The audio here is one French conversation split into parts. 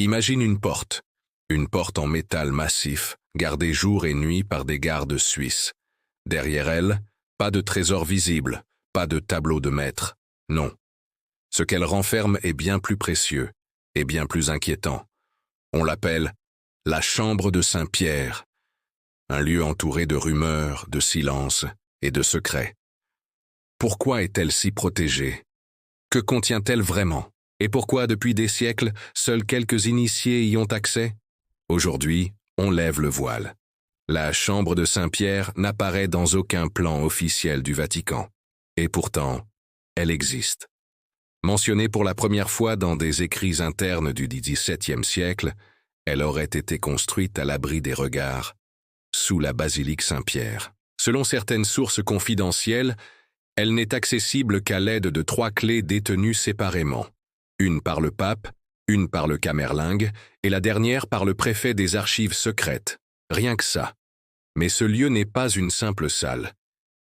Imagine une porte en métal massif, gardée jour et nuit par des gardes suisses. Derrière elle, pas de trésor visible, pas de tableau de maître, non. Ce qu'elle renferme est bien plus précieux et bien plus inquiétant. On l'appelle la chambre de Saint-Pierre, un lieu entouré de rumeurs, de silence et de secrets. Pourquoi est-elle si protégée? Que contient-elle vraiment? Et pourquoi, depuis des siècles, seuls quelques initiés y ont accès? Aujourd'hui, on lève le voile. La chambre de Saint-Pierre n'apparaît dans aucun plan officiel du Vatican. Et pourtant, elle existe. Mentionnée pour la première fois dans des écrits internes du XVIIe siècle, elle aurait été construite à l'abri des regards, sous la basilique Saint-Pierre. Selon certaines sources confidentielles, elle n'est accessible qu'à l'aide de 3 clés détenues séparément. Une par le pape, une par le camerlingue, et la dernière par le préfet des archives secrètes. Rien que ça. Mais ce lieu n'est pas une simple salle.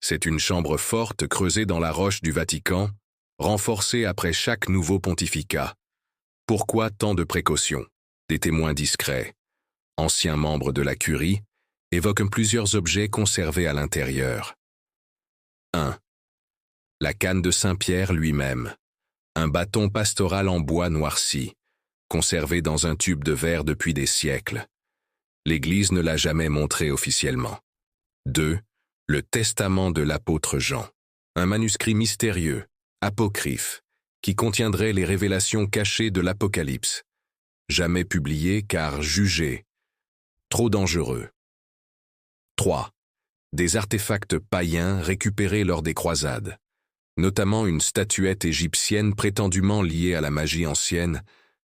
C'est une chambre forte creusée dans la roche du Vatican, renforcée après chaque nouveau pontificat. Pourquoi tant de précautions? Des témoins discrets, anciens membres de la curie, évoquent plusieurs objets conservés à l'intérieur. 1. La canne de Saint-Pierre lui-même. Un bâton pastoral en bois noirci, conservé dans un tube de verre depuis des siècles. L'Église ne l'a jamais montré officiellement. 2. Le testament de l'apôtre Jean. Un manuscrit mystérieux, apocryphe, qui contiendrait les révélations cachées de l'Apocalypse. Jamais publié car jugé. Trop dangereux. 3. Des artefacts païens récupérés lors des croisades. Notamment une statuette égyptienne prétendument liée à la magie ancienne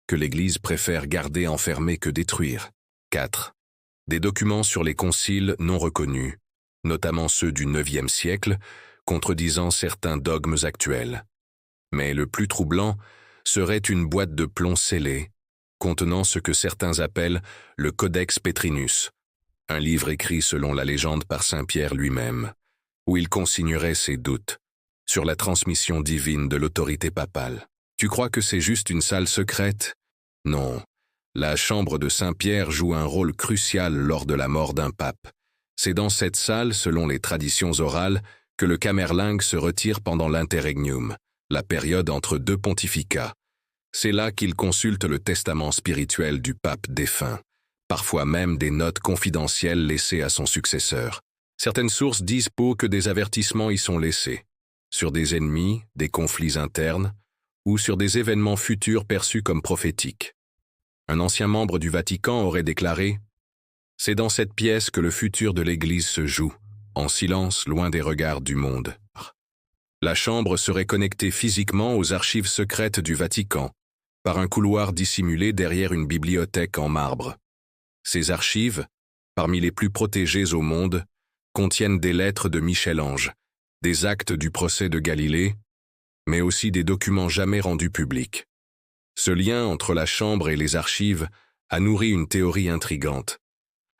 que l'Église préfère garder enfermée que détruire. 4. Des documents sur les conciles non reconnus, notamment ceux du IXe siècle, contredisant certains dogmes actuels. Mais le plus troublant serait une boîte de plomb scellée, contenant ce que certains appellent le Codex Petrinus, un livre écrit selon la légende par Saint-Pierre lui-même, où il consignerait ses doutes sur la transmission divine de l'autorité papale. Tu crois que c'est juste une salle secrète? Non. La chambre de Saint-Pierre joue un rôle crucial lors de la mort d'un pape. C'est dans cette salle, selon les traditions orales, que le camerlingue se retire pendant l'interregnum, la période entre 2 pontificats. C'est là qu'il consulte le testament spirituel du pape défunt, parfois même des notes confidentielles laissées à son successeur. Certaines sources disent que des avertissements y sont laissés, sur des ennemis, des conflits internes, ou sur des événements futurs perçus comme prophétiques. Un ancien membre du Vatican aurait déclaré « C'est dans cette pièce que le futur de l'Église se joue, en silence, loin des regards du monde. » La chambre serait connectée physiquement aux archives secrètes du Vatican, par un couloir dissimulé derrière une bibliothèque en marbre. Ces archives, parmi les plus protégées au monde, contiennent des lettres de Michel-Ange, des actes du procès de Galilée, mais aussi des documents jamais rendus publics. Ce lien entre la chambre et les archives a nourri une théorie intrigante.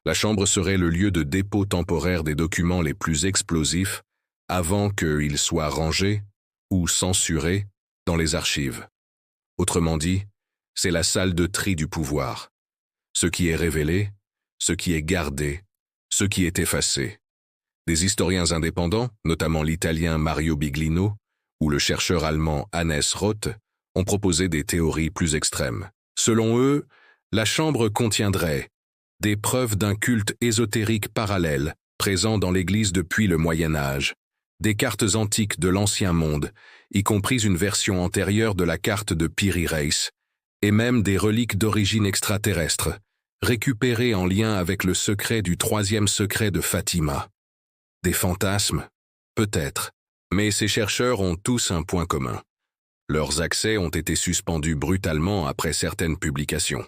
La chambre serait le lieu de dépôt temporaire des documents les plus explosifs avant qu'ils soient rangés ou censurés dans les archives. Autrement dit, c'est la salle de tri du pouvoir. Ce qui est révélé, ce qui est gardé, ce qui est effacé. Des historiens indépendants, notamment l'italien Mario Biglino ou le chercheur allemand Hannes Roth, ont proposé des théories plus extrêmes. Selon eux, la chambre contiendrait des preuves d'un culte ésotérique parallèle présent dans l'Église depuis le Moyen Âge, des cartes antiques de l'Ancien Monde, y compris une version antérieure de la carte de Piri Reis, et même des reliques d'origine extraterrestre, récupérées en lien avec le secret du 3e secret de Fatima. Des fantasmes? Peut-être. Mais ces chercheurs ont tous un point commun. Leurs accès ont été suspendus brutalement après certaines publications.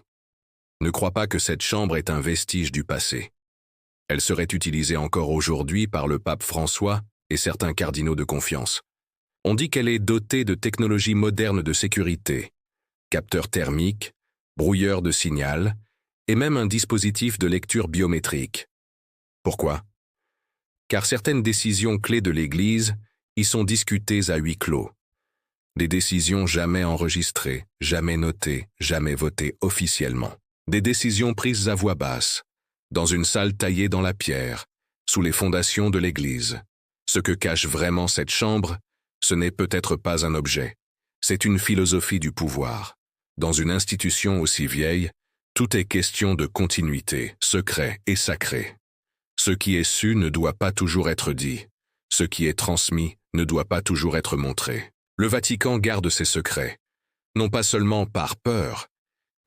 Ne crois pas que cette chambre est un vestige du passé. Elle serait utilisée encore aujourd'hui par le pape François et certains cardinaux de confiance. On dit qu'elle est dotée de technologies modernes de sécurité, capteurs thermiques, brouilleurs de signal, et même un dispositif de lecture biométrique. Pourquoi? Car certaines décisions clés de l'Église y sont discutées à huis clos. Des décisions jamais enregistrées, jamais notées, jamais votées officiellement. Des décisions prises à voix basse, dans une salle taillée dans la pierre, sous les fondations de l'église. Ce que cache vraiment cette chambre, ce n'est peut-être pas un objet. C'est une philosophie du pouvoir. Dans une institution aussi vieille, tout est question de continuité, secret et sacré. Ce qui est su ne doit pas toujours être dit. Ce qui est transmis ne doit pas toujours être montré. Le Vatican garde ses secrets, non pas seulement par peur,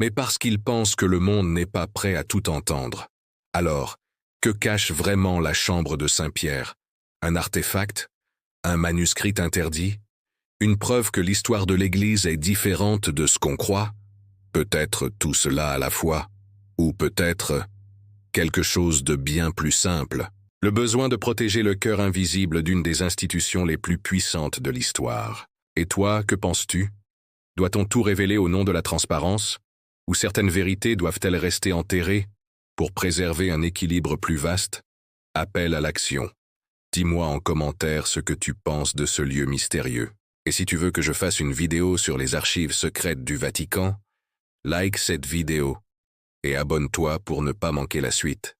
mais parce qu'il pense que le monde n'est pas prêt à tout entendre. Alors, que cache vraiment la chambre de Saint-Pierre? Un artefact? Un manuscrit interdit? Une preuve que l'histoire de l'Église est différente de ce qu'on croit? Peut-être tout cela à la fois, ou peut-être quelque chose de bien plus simple. Le besoin de protéger le cœur invisible d'une des institutions les plus puissantes de l'histoire. Et toi, que penses-tu? Doit-on tout révéler au nom de la transparence? Ou certaines vérités doivent-elles rester enterrées pour préserver un équilibre plus vaste? Appel à l'action. Dis-moi en commentaire ce que tu penses de ce lieu mystérieux. Et si tu veux que je fasse une vidéo sur les archives secrètes du Vatican, like cette vidéo et abonne-toi pour ne pas manquer la suite.